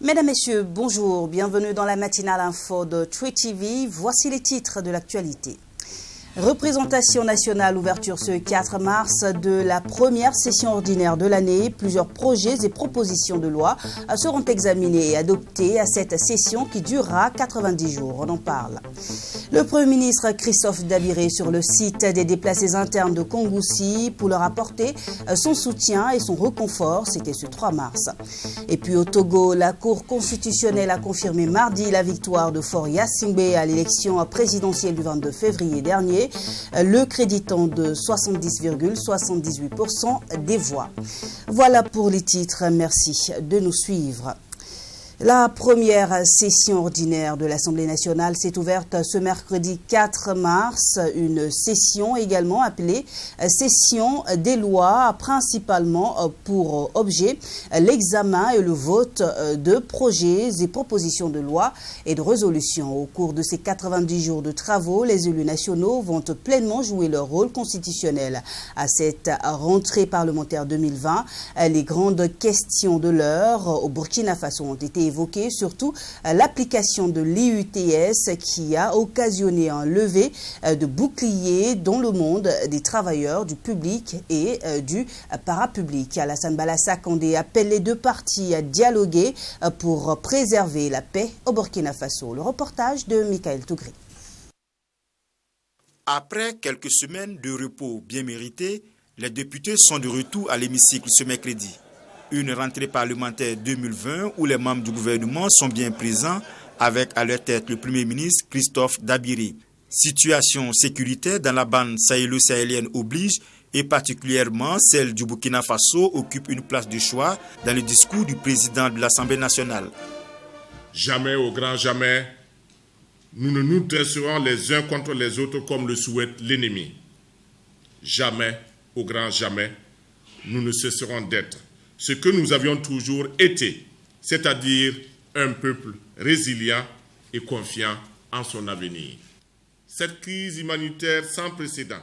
Mesdames, Messieurs, bonjour. Bienvenue dans la matinale info de Tree TV. Voici les titres de l'actualité. Représentation nationale, ouverture ce 4 mars de la première session ordinaire de l'année. Plusieurs projets et propositions de loi seront examinés et adoptés à cette session qui durera 90 jours. On en parle. Le Premier ministre Christophe Dabiré sur le site des déplacés internes de Kongoussi pour leur apporter son soutien et son réconfort. C'était ce 3 mars. Et puis au Togo, la Cour constitutionnelle a confirmé mardi la victoire de Faure Gnassingbé à l'élection présidentielle du 22 février dernier, le créditant de 70,78% des voix. Voilà pour les titres. Merci de nous suivre. La première session ordinaire de l'Assemblée nationale s'est ouverte ce mercredi 4 mars. Une session également appelée session des lois, principalement pour objet l'examen et le vote de projets et propositions de loi et de résolutions. Au cours de ces 90 jours de travaux, les élus nationaux vont pleinement jouer leur rôle constitutionnel. À cette rentrée parlementaire 2020, les grandes questions de l'heure au Burkina Faso ont été évoqué, surtout l'application de l'IUTS qui a occasionné un lever de boucliers dans le monde des travailleurs du public et du parapublic. Alassane Balassa Kandé appelle les deux parties à dialoguer pour préserver la paix au Burkina Faso. Le reportage de Michael Tougré. Après quelques semaines de repos bien mérités, les députés sont de retour à l'hémicycle ce mercredi. Une rentrée parlementaire 2020 où les membres du gouvernement sont bien présents avec à leur tête le Premier ministre Christophe Dabiré. Situation sécuritaire dans la bande sahélo-sahélienne oblige et particulièrement celle du Burkina Faso occupe une place de choix dans le discours du président de l'Assemblée nationale. Jamais, au grand jamais, nous ne nous dresserons les uns contre les autres comme le souhaite l'ennemi. Jamais, au grand jamais, nous ne cesserons d'être ce que nous avions toujours été, c'est-à-dire un peuple résilient et confiant en son avenir. Cette crise humanitaire sans précédent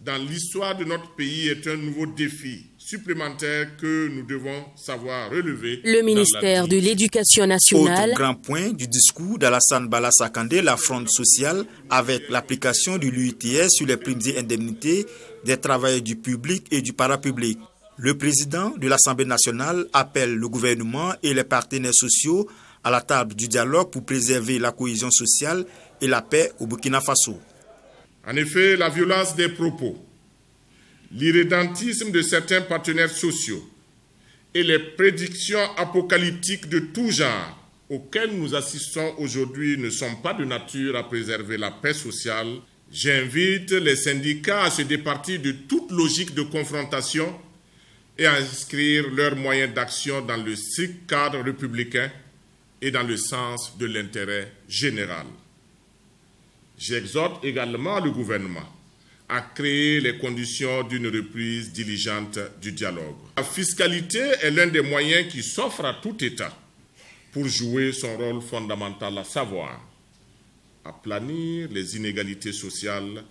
dans l'histoire de notre pays est un nouveau défi supplémentaire que nous devons savoir relever. Le ministère de l'Éducation nationale. Autre grand point du discours d'Alassane Balassa Kandé, la fronde sociale avec l'application du l'UITS sur les primes et indemnités des travailleurs du public et du parapublic. Le président de l'Assemblée nationale appelle le gouvernement et les partenaires sociaux à la table du dialogue pour préserver la cohésion sociale et la paix au Burkina Faso. En effet, la violence des propos, l'irrédentisme de certains partenaires sociaux et les prédictions apocalyptiques de tout genre auxquelles nous assistons aujourd'hui ne sont pas de nature à préserver la paix sociale. J'invite les syndicats à se départir de toute logique de confrontation et à inscrire leurs moyens d'action dans le strict cadre républicain et dans le sens de l'intérêt général. J'exhorte également le gouvernement à créer les conditions d'une reprise diligente du dialogue. La fiscalité est l'un des moyens qui s'offre à tout État pour jouer son rôle fondamental, à savoir aplanir les inégalités sociales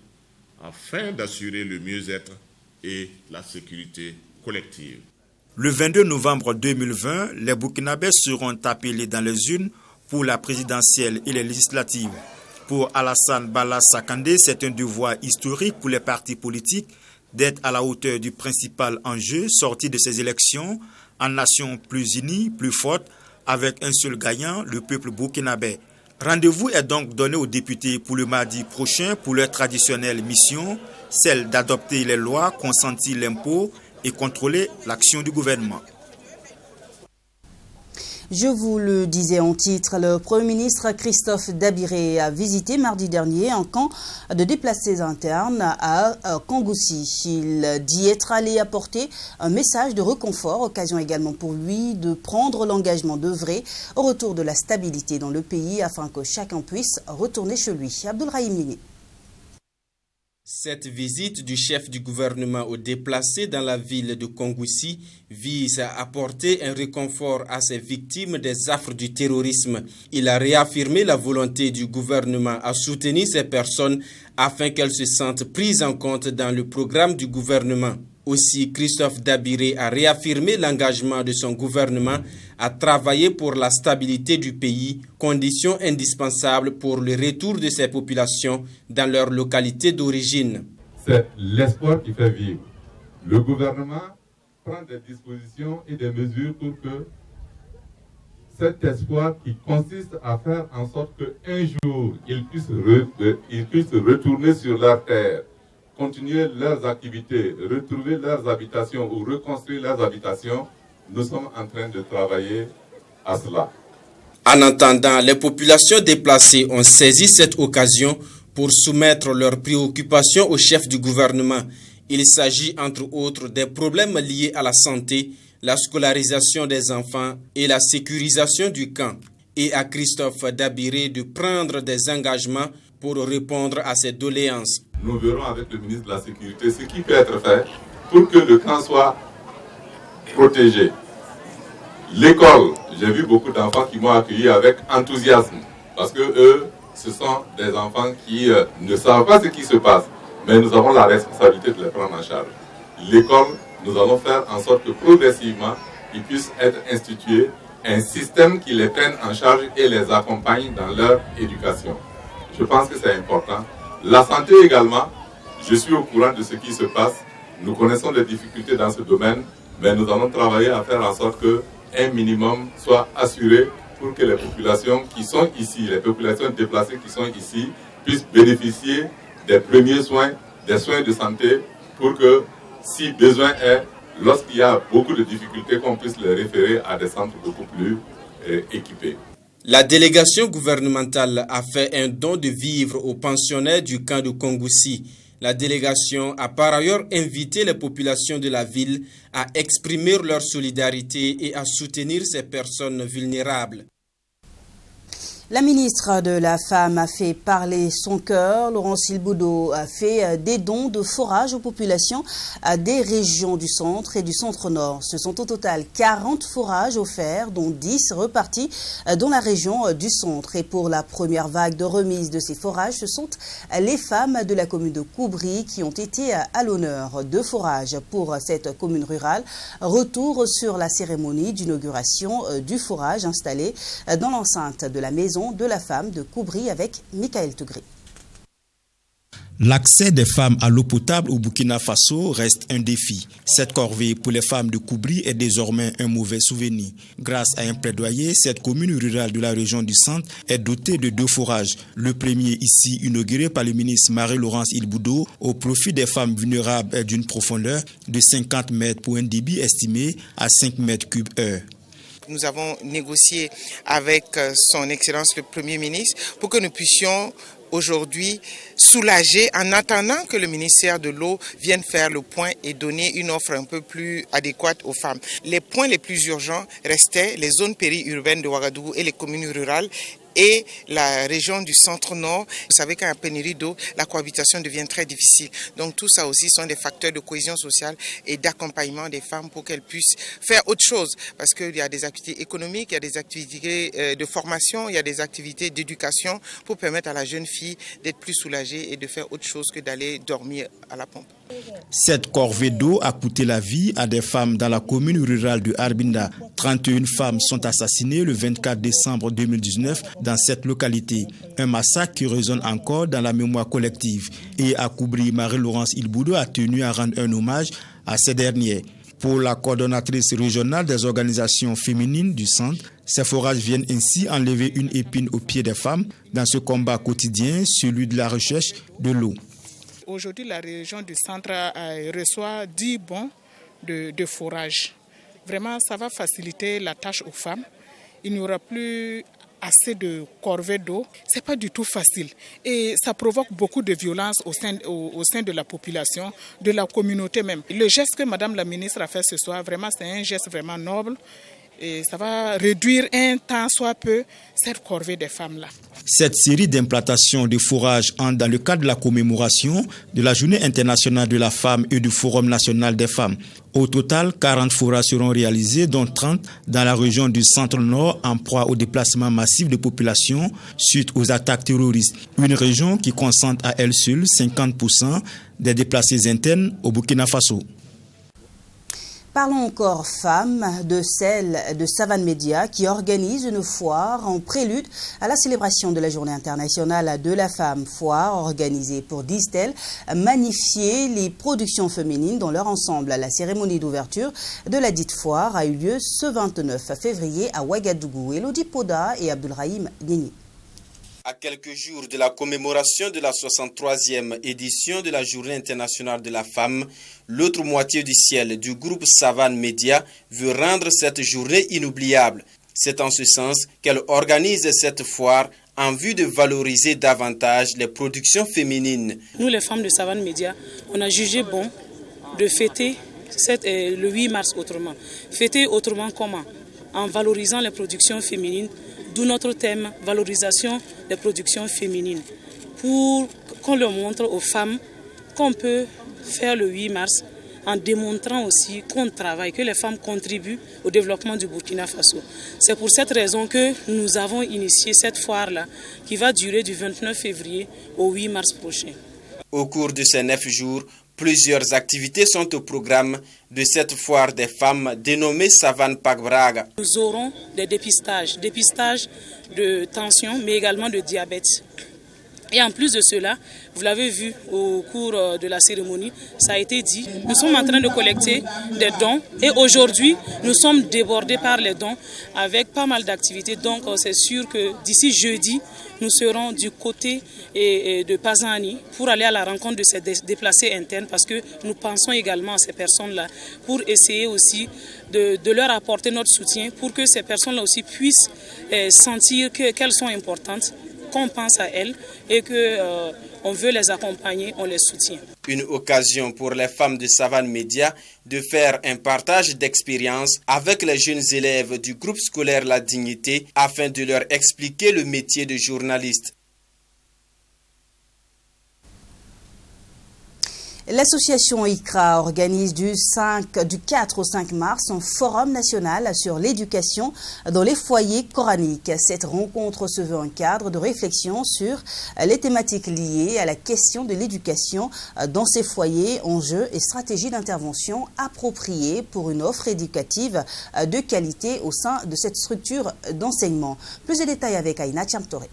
afin d'assurer le mieux-être et la sécurité collective. Le 22 novembre 2020, les Burkinabés seront appelés dans les urnes pour la présidentielle et les législatives. Pour Alassane Balassa Kandé, c'est un devoir historique pour les partis politiques d'être à la hauteur du principal enjeu sorti de ces élections en nation plus unie, plus forte, avec un seul gagnant, le peuple burkinabé. Rendez-vous est donc donné aux députés pour le mardi prochain pour leur traditionnelle mission, celle d'adopter les lois, consentir l'impôt et contrôler l'action du gouvernement. Je vous le disais en titre, le Premier ministre Christophe Dabiré a visité mardi dernier un camp de déplacés internes à Kongoussi. Il dit être allé apporter un message de réconfort, occasion également pour lui de prendre l'engagement d'œuvrer au retour de la stabilité dans le pays afin que chacun puisse retourner chez lui. Abdoulrahim Nini. Cette visite du chef du gouvernement aux déplacés dans la ville de Kongoussi vise à apporter un réconfort à ces victimes des affres du terrorisme. Il a réaffirmé la volonté du gouvernement à soutenir ces personnes afin qu'elles se sentent prises en compte dans le programme du gouvernement. Aussi, Christophe Dabiré a réaffirmé l'engagement de son gouvernement à travailler pour la stabilité du pays, condition indispensable pour le retour de ces populations dans leur localité d'origine. C'est l'espoir qui fait vivre. Le gouvernement prend des dispositions et des mesures pour que cet espoir qui consiste à faire en sorte qu'un jour ils puissent retourner sur leur terre, continuer leurs activités, retrouver leurs habitations ou reconstruire leurs habitations, nous sommes en train de travailler à cela. En attendant, les populations déplacées ont saisi cette occasion pour soumettre leurs préoccupations au chef du gouvernement. Il s'agit entre autres des problèmes liés à la santé, la scolarisation des enfants et la sécurisation du camp. Et à Christophe Dabiré de prendre des engagements pour répondre à ces doléances. Nous verrons avec le ministre de la Sécurité ce qui peut être fait pour que le camp soit protégé. L'école, j'ai vu beaucoup d'enfants qui m'ont accueilli avec enthousiasme parce que eux, ce sont des enfants qui ne savent pas ce qui se passe, mais nous avons la responsabilité de les prendre en charge. L'école, nous allons faire en sorte que progressivement, il puisse être institué un système qui les prenne en charge et les accompagne dans leur éducation. Je pense que c'est important. La santé également, je suis au courant de ce qui se passe. Nous connaissons les difficultés dans ce domaine, mais nous allons travailler à faire en sorte qu'un minimum soit assuré pour que les populations qui sont ici, les populations déplacées qui sont ici, puissent bénéficier des premiers soins, des soins de santé, pour que, si besoin est, lorsqu'il y a beaucoup de difficultés, qu'on puisse les référer à des centres beaucoup plus équipés. La délégation gouvernementale a fait un don de vivres aux pensionnaires du camp de Kongoussi. La délégation a par ailleurs invité les populations de la ville à exprimer leur solidarité et à soutenir ces personnes vulnérables. La ministre de la Femme a fait parler son cœur. Laurence Il-Boudou a fait des dons de forage aux populations des régions du centre et du centre-nord. Ce sont au total 40 forages offerts, dont 10 repartis dans la région du centre. Et pour la première vague de remise de ces forages, ce sont les femmes de la commune de Koubri qui ont été à l'honneur. 2 forages pour cette commune rurale. Retour sur la cérémonie d'inauguration du forage installé dans l'enceinte de la maison de la femme de Koubri avec Michael Tougré. L'accès des femmes à l'eau potable au Burkina Faso reste un défi. Cette corvée pour les femmes de Koubri est désormais un mauvais souvenir. Grâce à un plaidoyer, cette commune rurale de la région du centre est dotée de 2 forages. Le premier ici inauguré par le ministre Marie-Laurence Il-Boudou au profit des femmes vulnérables d'une profondeur de 50 mètres pour un débit estimé à 5 mètres cubes heure. Nous avons négocié avec son Excellence le Premier ministre pour que nous puissions aujourd'hui soulager en attendant que le ministère de l'eau vienne faire le point et donner une offre un peu plus adéquate aux femmes. Les points les plus urgents restaient les zones périurbaines de Ouagadougou et les communes rurales et la région du centre-nord. Vous savez qu'en pénurie d'eau, la cohabitation devient très difficile. Donc tout ça aussi sont des facteurs de cohésion sociale et d'accompagnement des femmes pour qu'elles puissent faire autre chose. Parce qu'il y a des activités économiques, il y a des activités de formation, il y a des activités d'éducation pour permettre à la jeune fille d'être plus soulagée et de faire autre chose que d'aller dormir à la pompe. Cette corvée d'eau a coûté la vie à des femmes dans la commune rurale de Arbinda. 31 femmes sont assassinées le 24 décembre 2019 dans cette localité. Un massacre qui résonne encore dans la mémoire collective. Et à Koubri, Marie-Laurence Il-Boudou a tenu à rendre un hommage à ces dernières. Pour la coordonnatrice régionale des organisations féminines du centre, ces forages viennent ainsi enlever une épine au pied des femmes dans ce combat quotidien, celui de la recherche de l'eau. Aujourd'hui, la région du centre reçoit 10 bons de forage. Vraiment, ça va faciliter la tâche aux femmes. Il n'y aura plus assez de corvées d'eau. Ce n'est pas du tout facile. Et ça provoque beaucoup de violence au sein de la population, de la communauté même. Le geste que Madame la ministre a fait ce soir, vraiment, c'est un geste vraiment noble. Et ça va réduire un temps soit peu cette corvée des femmes-là. Cette série d'implantations de forages entre dans le cadre de la commémoration de la Journée internationale de la femme et du Forum national des femmes. Au total, 40 forages seront réalisés, dont 30 dans la région du centre-nord en proie au déplacement massif de population suite aux attaques terroristes. Une région qui concentre à elle seule 50% des déplacés internes au Burkina Faso. Parlons encore femmes, de celle de Savane Média qui organise une foire en prélude à la célébration de la Journée internationale de la femme. Foire organisée pour, disent-elles, magnifier les productions féminines dans leur ensemble. La cérémonie d'ouverture de la dite foire a eu lieu ce 29 février à Ouagadougou. Elodie Poda et Abdulrahim Nini. À quelques jours de la commémoration de la 63e édition de la Journée internationale de la femme, l'autre moitié du ciel du groupe Savane Média veut rendre cette journée inoubliable. C'est en ce sens qu'elle organise cette foire en vue de valoriser davantage les productions féminines. Nous, les femmes de Savane Média, on a jugé bon de fêter le 8 mars autrement. Fêter autrement comment? En valorisant les productions féminines. D'où notre thème, valorisation des productions féminines, pour qu'on le montre aux femmes qu'on peut faire le 8 mars en démontrant aussi qu'on travaille, que les femmes contribuent au développement du Burkina Faso. C'est pour cette raison que nous avons initié cette foire-là qui va durer du 29 février au 8 mars prochain. Au cours de ces 9 jours, plusieurs activités sont au programme de cette foire des femmes dénommée Savane Pagbraga. Nous aurons des dépistages de tension, mais également de diabète. Et en plus de cela, vous l'avez vu au cours de la cérémonie, ça a été dit, nous sommes en train de collecter des dons et aujourd'hui, nous sommes débordés par les dons avec pas mal d'activités. Donc c'est sûr que d'ici jeudi, nous serons du côté de Pazani pour aller à la rencontre de ces déplacés internes parce que nous pensons également à ces personnes-là pour essayer aussi de leur apporter notre soutien pour que ces personnes-là aussi puissent sentir qu'elles sont importantes, qu'on pense à elles et qu'on veut les accompagner, on les soutient. Une occasion pour les femmes de Savane Média de faire un partage d'expérience avec les jeunes élèves du groupe scolaire La Dignité afin de leur expliquer le métier de journaliste. L'association ICRA organise du 4 au 5 mars un forum national sur l'éducation dans les foyers coraniques. Cette rencontre se veut un cadre de réflexion sur les thématiques liées à la question de l'éducation dans ces foyers, enjeux et stratégies d'intervention appropriées pour une offre éducative de qualité au sein de cette structure d'enseignement. Plus de détails avec Aïna Tchamtoré.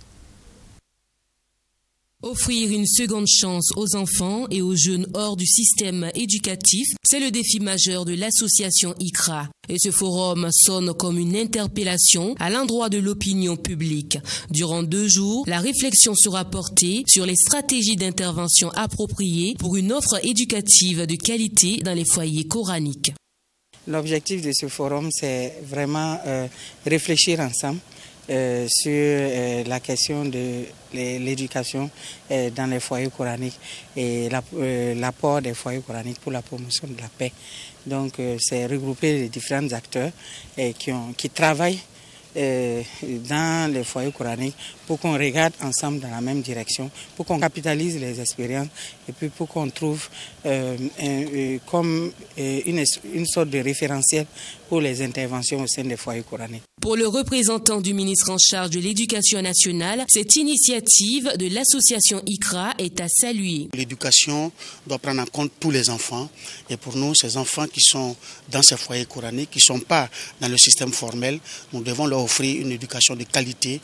Offrir une seconde chance aux enfants et aux jeunes hors du système éducatif, c'est le défi majeur de l'association ICRA. Et ce forum sonne comme une interpellation à l'endroit de l'opinion publique. Durant 2 jours, la réflexion sera portée sur les stratégies d'intervention appropriées pour une offre éducative de qualité dans les foyers coraniques. L'objectif de ce forum, c'est vraiment réfléchir ensemble sur la question de l'éducation dans les foyers coraniques et l'apport des foyers coraniques pour la promotion de la paix. Donc c'est regrouper les différents acteurs qui travaillent dans les foyers coraniques pour qu'on regarde ensemble dans la même direction, pour qu'on capitalise les expériences et puis pour qu'on trouve comme une sorte de référentiel pour les interventions au sein des foyers coraniques. Pour le représentant du ministre en charge de l'Éducation nationale, cette initiative de l'association ICRA est à saluer. L'éducation doit prendre en compte tous les enfants et pour nous, ces enfants qui sont dans ces foyers coraniques, qui ne sont pas dans le système formel, nous devons leur offrir une éducation de qualité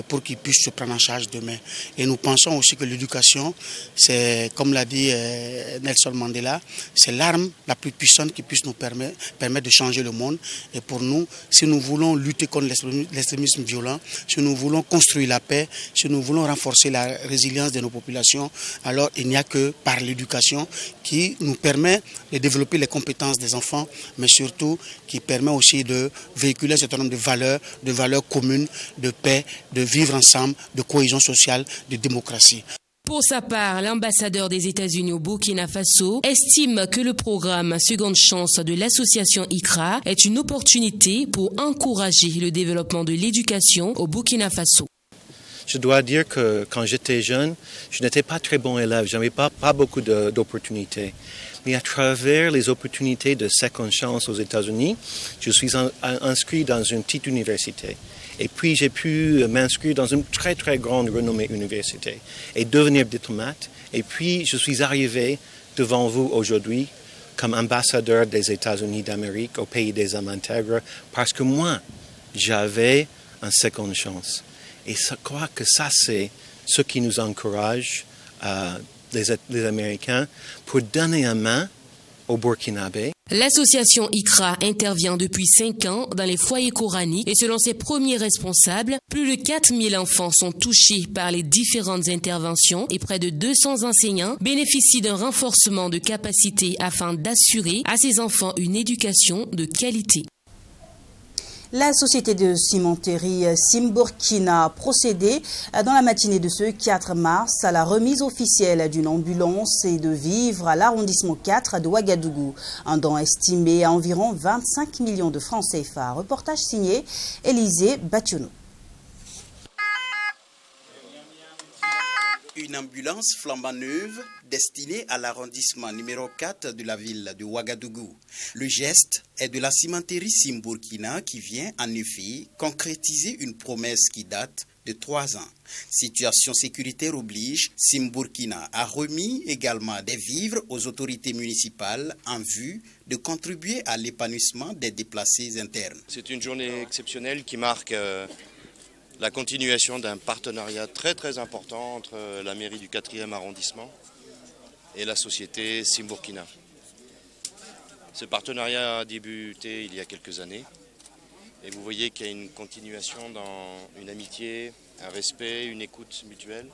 pour qu'ils puissent se prendre en charge demain. Et nous pensons aussi que l'éducation, c'est, comme l'a dit Nelson Mandela, c'est l'arme la plus puissante qui puisse nous permettre de changer le monde. Et pour nous, si nous voulons lutter contre l'extrémisme violent, si nous voulons construire la paix, si nous voulons renforcer la résilience de nos populations, alors il n'y a que par l'éducation qui nous permet de développer les compétences des enfants, mais surtout qui permet aussi de véhiculer un certain nombre de valeurs communes, de paix, de vivre ensemble, de cohésion sociale, de démocratie. Pour sa part, l'ambassadeur des États-Unis au Burkina Faso estime que le programme Seconde Chance de l'association ICRA est une opportunité pour encourager le développement de l'éducation au Burkina Faso. Je dois dire que quand j'étais jeune, je n'étais pas très bon élève, je n'avais pas beaucoup d'opportunités. Mais à travers les opportunités de Seconde Chance aux États-Unis, je suis inscrit dans une petite université. Et puis j'ai pu m'inscrire dans une très très grande renommée université et devenir diplomate. Et puis je suis arrivé devant vous aujourd'hui comme ambassadeur des États-Unis d'Amérique au pays des hommes intègres parce que moi, j'avais une seconde chance. Et je crois que ça, c'est ce qui nous encourage, les Américains, pour donner une main aux Burkinabés. L'association ICRA intervient depuis 5 ans dans les foyers coraniques et selon ses premiers responsables, plus de 4000 enfants sont touchés par les différentes interventions et près de 200 enseignants bénéficient d'un renforcement de capacité afin d'assurer à ces enfants une éducation de qualité. La société de cimenterie Simburkina a procédé dans la matinée de ce 4 mars à la remise officielle d'une ambulance et de vivres à l'arrondissement 4 de Ouagadougou. Un don estimé à environ 25 millions de francs CFA. Reportage signé Élisée Batiounou. Une ambulance flambant neuve destinée à l'arrondissement numéro 4 de la ville de Ouagadougou. Le geste est de la cimenterie Simburkina qui vient en effet concrétiser une promesse qui date de 3 ans. Situation sécuritaire oblige, Simburkina a remis également des vivres aux autorités municipales en vue de contribuer à l'épanouissement des déplacés internes. C'est une journée exceptionnelle qui marque la continuation d'un partenariat très important entre la mairie du 4e arrondissement et la société Simburkina. Ce partenariat a débuté il y a quelques années et vous voyez qu'il y a une continuation dans une amitié, un respect, une écoute mutuelle.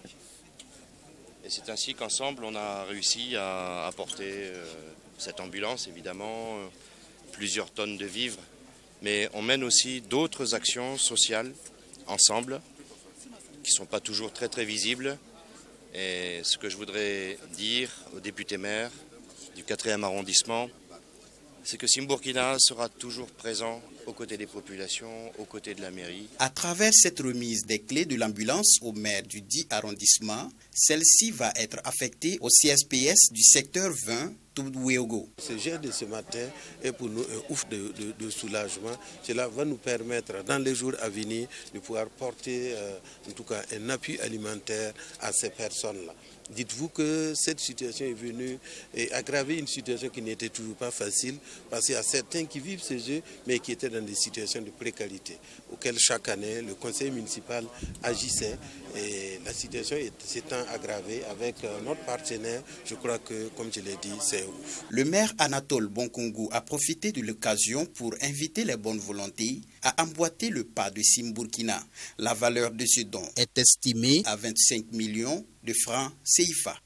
Et c'est ainsi qu'ensemble on a réussi à apporter cette ambulance, évidemment, plusieurs tonnes de vivres, mais on mène aussi d'autres actions sociales ensemble, qui ne sont pas toujours très visibles. Et ce que je voudrais dire aux députés maires du 4e arrondissement, c'est que Simburkina sera toujours présent aux côtés des populations, aux côtés de la mairie. À travers cette remise des clés de l'ambulance au maire du 10 arrondissement, celle-ci va être affectée au CSPS du secteur 20 Toudouéogo. Ce geste de ce matin est pour nous un ouf de soulagement. Cela va nous permettre dans les jours à venir de pouvoir porter en tout cas un appui alimentaire à ces personnes-là. Dites-vous que cette situation est venue aggraver une situation qui n'était toujours pas facile parce qu'il y a certains qui vivent ces jeux mais qui étaient dans des situations de précarité auxquelles chaque année le conseil municipal agissait et la situation s'étant aggravée avec notre partenaire, je crois que comme je l'ai dit, c'est ouf. Le maire Anatole Bonkongu a profité de l'occasion pour inviter les bonnes volontés à emboîter le pas de Simburkina. La valeur de ce don est estimée à 25 millions de francs CFA.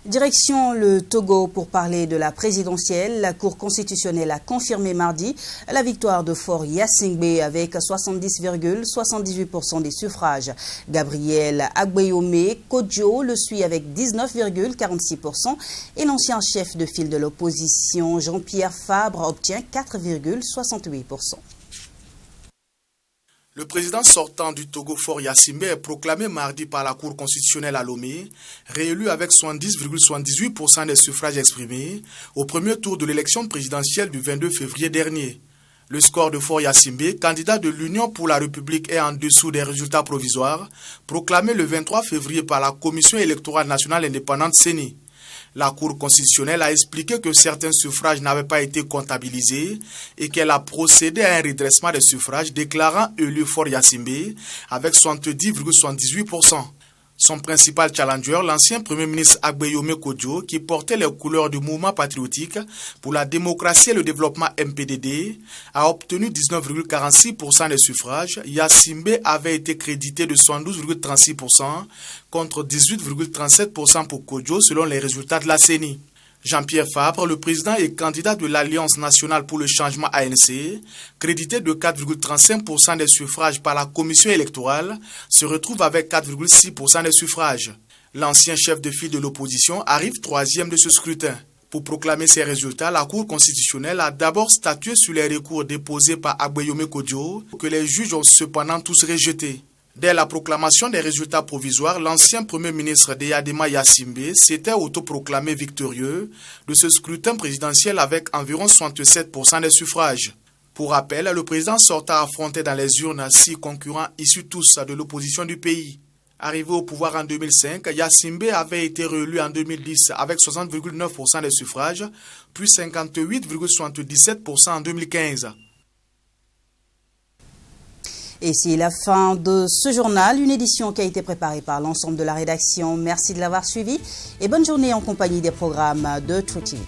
Direction le Togo pour parler de la présidentielle. La Cour constitutionnelle a confirmé mardi la victoire de Faure Gnassingbé avec 70,78% des suffrages. Gabriel Agbeyome Kodjo le suit avec 19,46% et l'ancien chef de file de l'opposition Jean-Pierre Fabre obtient 4,68%. Le président sortant du Togo, Faure Gnassingbé, est proclamé mardi par la Cour constitutionnelle à Lomé, réélu avec 70,78% des suffrages exprimés au premier tour de l'élection présidentielle du 22 février dernier. Le score de Faure Gnassingbé, candidat de l'Union pour la République, est en dessous des résultats provisoires, proclamés le 23 février par la Commission électorale nationale indépendante CENI. La Cour constitutionnelle a expliqué que certains suffrages n'avaient pas été comptabilisés et qu'elle a procédé à un redressement des suffrages déclarant élu Faure Gnassingbé avec 70,78%. Son principal challenger, l'ancien Premier ministre Agbeyome Kodjo, qui portait les couleurs du mouvement patriotique pour la démocratie et le développement MPDD, a obtenu 19,46% des suffrages. Gnassingbé avait été crédité de 72,36% contre 18,37% pour Kodjo selon les résultats de la CENI. Jean-Pierre Fabre, le président et candidat de l'Alliance nationale pour le changement ANC, crédité de 4,35% des suffrages par la commission électorale, se retrouve avec 4,6% des suffrages. L'ancien chef de file de l'opposition arrive 3e de ce scrutin. Pour proclamer ces résultats, la Cour constitutionnelle a d'abord statué sur les recours déposés par Agbeyome Kodjo, que les juges ont cependant tous rejetés. Dès la proclamation des résultats provisoires, l'ancien Premier ministre Deyadema Gnassingbé s'était autoproclamé victorieux de ce scrutin présidentiel avec environ 67% des suffrages. Pour rappel, le président sortant affrontait dans les urnes 6 concurrents issus tous de l'opposition du pays. Arrivé au pouvoir en 2005, Yassimbe avait été réélu en 2010 avec 60,9% des suffrages, puis 58,77% en 2015. Et c'est la fin de ce journal, une édition qui a été préparée par l'ensemble de la rédaction. Merci de l'avoir suivi et bonne journée en compagnie des programmes de True TV.